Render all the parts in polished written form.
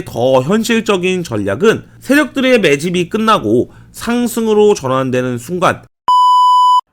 더 현실적인 전략은 세력들의 매집이 끝나고 상승으로 전환되는 순간.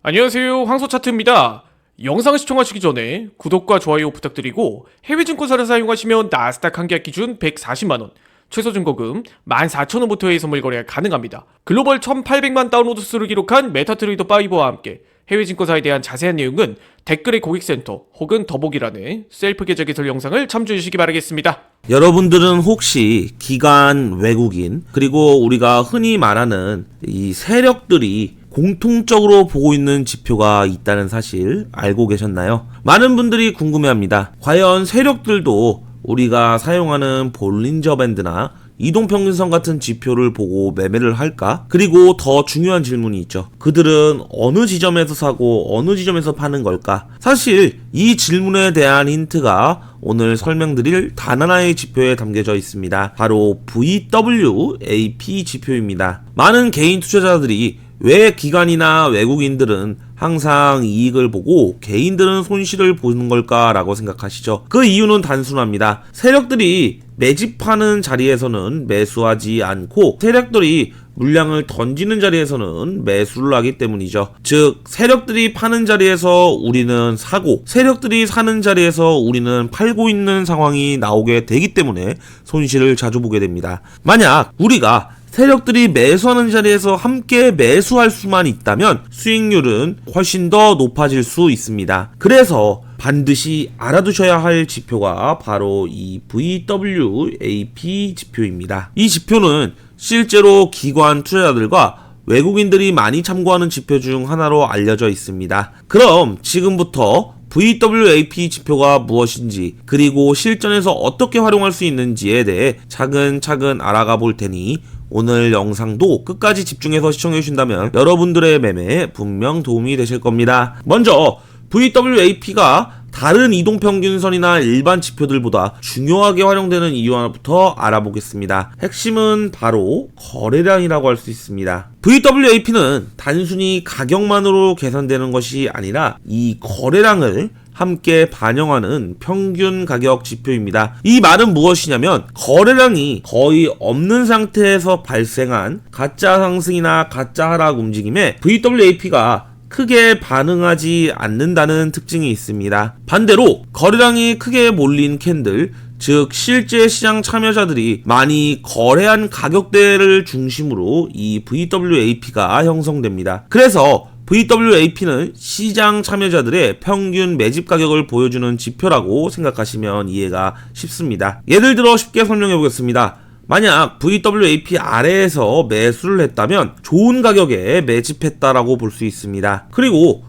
안녕하세요, 황소차트입니다. 영상 시청하시기 전에 구독과 좋아요 부탁드리고 해외 증권사를 사용하시면 나스닥 한 계약 기준 140만원, 최소 증거금 14,000원부터의 선물 거래가 가능합니다. 글로벌 1,800만 다운로드 수를 기록한 메타트레이더 5와 함께 해외 증권사에 대한 자세한 내용은 댓글의 고객센터 혹은 더보기란에 셀프 계좌 개설 영상을 참조해 주시기 바라겠습니다. 여러분들은 혹시 기관, 외국인, 그리고 우리가 흔히 말하는 이 세력들이 공통적으로 보고 있는 지표가 있다는 사실 알고 계셨나요? 많은 분들이 궁금해합니다. 과연 세력들도 우리가 사용하는 볼린저 밴드나 이동평균선 같은 지표를 보고 매매를 할까? 그리고 더 중요한 질문이 있죠. 그들은 어느 지점에서 사고 어느 지점에서 파는 걸까? 사실 이 질문에 대한 힌트가 오늘 설명드릴 단 하나의 지표에 담겨져 있습니다. 바로 VWAP 지표입니다. 많은 개인 투자자들이 왜 기관이나 외국인들은 항상 이익을 보고 개인들은 손실을 보는 걸까라고 생각하시죠? 그 이유는 단순합니다. 세력들이 매집하는 자리에서는 매수하지 않고 세력들이 물량을 던지는 자리에서는 매수를 하기 때문이죠. 즉, 세력들이 파는 자리에서 우리는 사고, 세력들이 사는 자리에서 우리는 팔고 있는 상황이 나오게 되기 때문에 손실을 자주 보게 됩니다. 만약 우리가 세력들이 매수하는 자리에서 함께 매수할 수만 있다면 수익률은 훨씬 더 높아질 수 있습니다. 그래서 반드시 알아두셔야 할 지표가 바로 이 VWAP 지표입니다. 이 지표는 실제로 기관 투자자들과 외국인들이 많이 참고하는 지표 중 하나로 알려져 있습니다. 그럼 지금부터 VWAP 지표가 무엇인지, 그리고 실전에서 어떻게 활용할 수 있는지에 대해 차근차근 알아가 볼 테니 오늘 영상도 끝까지 집중해서 시청해 주신다면 여러분들의 매매에 분명 도움이 되실 겁니다. 먼저 VWAP가 다른 이동평균선이나 일반 지표들보다 중요하게 활용되는 이유 하나부터 알아보겠습니다. 핵심은 바로 거래량이라고 할 수 있습니다. VWAP는 단순히 가격만으로 계산되는 것이 아니라 이 거래량을 함께 반영하는 평균 가격 지표입니다. 이 말은 무엇이냐면 거래량이 거의 없는 상태에서 발생한 가짜 상승이나 가짜 하락 움직임에 VWAP가 크게 반응하지 않는다는 특징이 있습니다. 반대로 거래량이 크게 몰린 캔들, 즉 실제 시장 참여자들이 많이 거래한 가격대를 중심으로 이 VWAP가 형성됩니다. 그래서 VWAP는 시장 참여자들의 평균 매집 가격을 보여주는 지표라고 생각하시면 이해가 쉽습니다. 예를 들어 쉽게 설명해 보겠습니다. 만약 VWAP 아래에서 매수를 했다면 좋은 가격에 매집했다라고 볼 수 있습니다. 그리고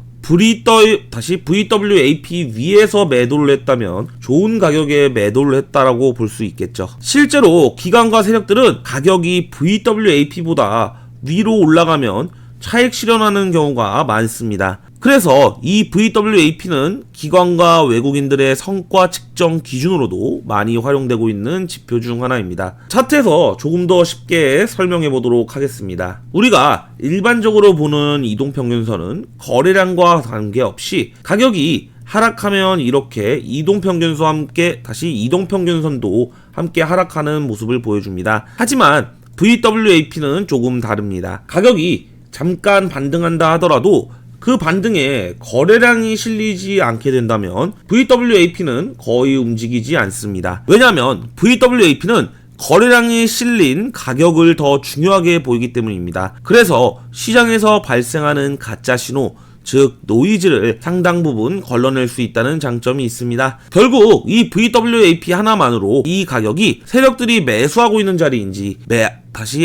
다시 VWAP 위에서 매도를 했다면 좋은 가격에 매도를 했다라고 볼 수 있겠죠. 실제로 기관과 세력들은 가격이 VWAP보다 위로 올라가면 차익 실현하는 경우가 많습니다. 그래서 이 VWAP는 기관과 외국인들의 성과 측정 기준으로도 많이 활용되고 있는 지표 중 하나입니다. 차트에서 조금 더 쉽게 설명해 보도록 하겠습니다. 우리가 일반적으로 보는 이동평균선은 거래량과 관계없이 가격이 하락하면 이렇게 이동평균선과 함께 다시 이동평균선도 함께 하락하는 모습을 보여줍니다. 하지만 VWAP는 조금 다릅니다. 가격이 잠깐 반등한다 하더라도 그 반등에 거래량이 실리지 않게 된다면 VWAP는 거의 움직이지 않습니다. 왜냐하면 VWAP는 거래량이 실린 가격을 더 중요하게 보이기 때문입니다. 그래서 시장에서 발생하는 가짜 신호, 즉 노이즈를 상당 부분 걸러낼 수 있다는 장점이 있습니다. 결국 이 VWAP 하나만으로 이 가격이 세력들이 매수하고 있는 자리인지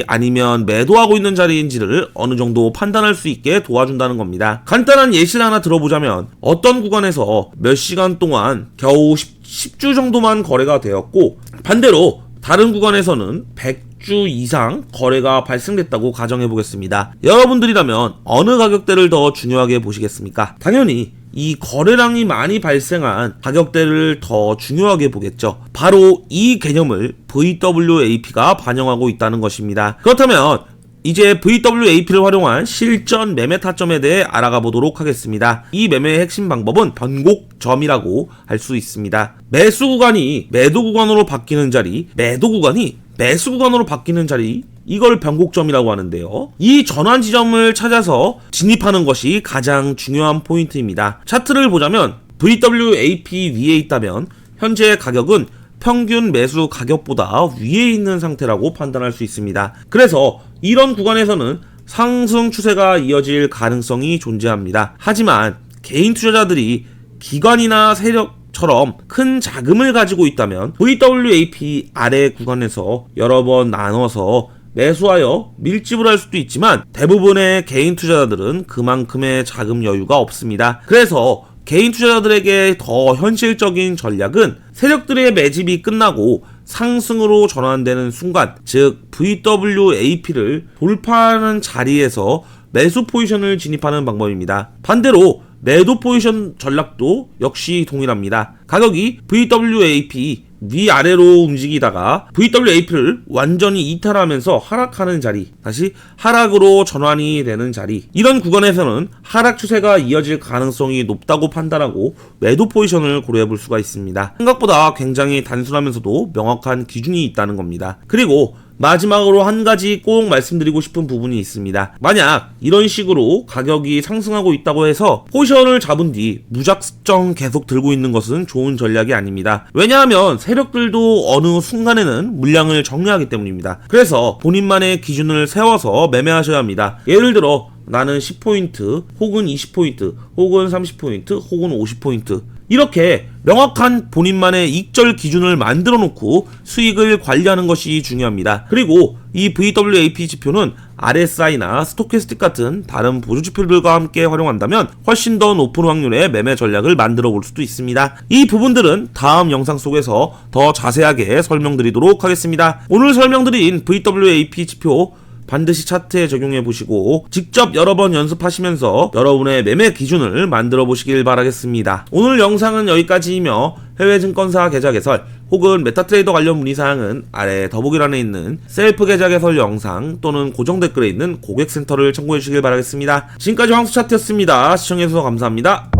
아니면 매도하고 있는 자리인지를 어느 정도 판단할 수 있게 도와준다는 겁니다. 간단한 예시를 하나 들어보자면 어떤 구간에서 몇 시간 동안 겨우 10주 정도만 거래가 되었고 반대로 다른 구간에서는 100주 이상 거래가 발생됐다고 가정해 보겠습니다. 여러분들이라면 어느 가격대를 더 중요하게 보시겠습니까? 당연히 이 거래량이 많이 발생한 가격대를 더 중요하게 보겠죠. 바로 이 개념을 VWAP가 반영하고 있다는 것입니다. 그렇다면 이제 VWAP를 활용한 실전 매매 타점에 대해 알아가 보도록 하겠습니다. 이 매매의 핵심 방법은 변곡점이라고 할 수 있습니다. 매수 구간이 매도 구간으로 바뀌는 자리, 매도 구간이 매수 구간으로 바뀌는 자리, 이걸 변곡점이라고 하는데요. 이 전환 지점을 찾아서 진입하는 것이 가장 중요한 포인트입니다. 차트를 보자면 VWAP 위에 있다면 현재 가격은 평균 매수 가격보다 위에 있는 상태라고 판단할 수 있습니다. 그래서 이런 구간에서는 상승 추세가 이어질 가능성이 존재합니다. 하지만 개인 투자자들이 기관이나 세력처럼 큰 자금을 가지고 있다면 VWAP 아래 구간에서 여러 번 나눠서 매수하여 밀집을 할 수도 있지만 대부분의 개인 투자자들은 그만큼의 자금 여유가 없습니다. 그래서 개인 투자자들에게 더 현실적인 전략은 세력들의 매집이 끝나고 상승으로 전환되는 순간, 즉 VWAP를 돌파하는 자리에서 매수 포지션을 진입하는 방법입니다. 반대로 매도 포지션 전략도 역시 동일합니다. 가격이 VWAP 위아래로 움직이다가 VWAP를 완전히 이탈하면서 하락하는 자리, 다시 하락으로 전환이 되는 자리, 이런 구간에서는 하락 추세가 이어질 가능성이 높다고 판단하고 매도 포지션을 고려해 볼 수가 있습니다. 생각보다 굉장히 단순하면서도 명확한 기준이 있다는 겁니다. 그리고 마지막으로 한 가지 꼭 말씀드리고 싶은 부분이 있습니다. 만약 이런 식으로 가격이 상승하고 있다고 해서 포지션을 잡은 뒤 무작정 계속 들고 있는 것은 좋은 전략이 아닙니다. 왜냐하면 세력들도 어느 순간에는 물량을 정리하기 때문입니다. 그래서 본인만의 기준을 세워서 매매하셔야 합니다. 예를 들어 나는 10포인트 혹은 20포인트 혹은 30포인트 혹은 50포인트, 이렇게 명확한 본인만의 익절 기준을 만들어 놓고 수익을 관리하는 것이 중요합니다. 그리고 이 VWAP 지표는 RSI나 스토캐스틱 같은 다른 보조 지표들과 함께 활용한다면 훨씬 더 높은 확률의 매매 전략을 만들어 볼 수도 있습니다. 이 부분들은 다음 영상 속에서 더 자세하게 설명드리도록 하겠습니다. 오늘 설명드린 VWAP 지표 반드시 차트에 적용해 보시고 직접 여러 번 연습하시면서 여러분의 매매 기준을 만들어 보시길 바라겠습니다. 오늘 영상은 여기까지이며 해외 증권사 계좌 개설 혹은 메타트레이더 관련 문의사항은 아래 더보기란에 있는 셀프 계좌 개설 영상 또는 고정 댓글에 있는 고객센터를 참고해 주시길 바라겠습니다. 지금까지 황수차트였습니다. 시청해주셔서 감사합니다.